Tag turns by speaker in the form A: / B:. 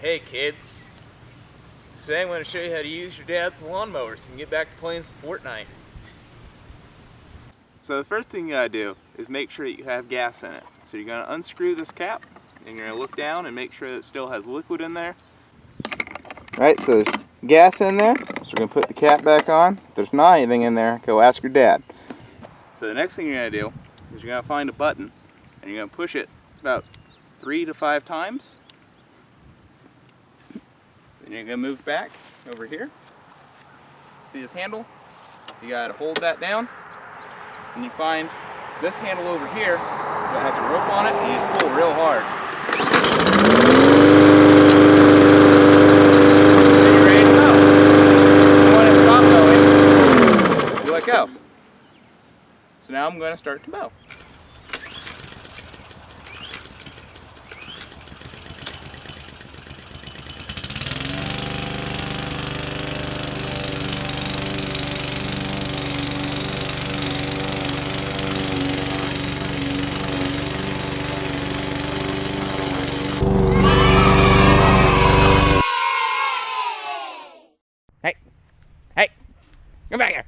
A: Hey kids, today I'm going to show you how to use your dad's lawnmower so you can get back to playing some Fortnite. So the first thing you gotta do is make sure that you have gas in it. So you're going to unscrew this cap and you're going to look down and make sure that it still has liquid in there. Alright, so there's gas in there, so we're going to put the cap back on. If there's not anything in there, go ask your dad. So the next thing you're going to do is you're going to find a button and you're going to push it about 3 to 5 times. Then you're going to move back over here. See this handle? You got to hold that down. And you find this handle over here that has a rope on it, and you just pull real hard. Then you're ready to mow. If you want to stop mowing, you let go. So now I'm going to start to mow. Hey, come back here.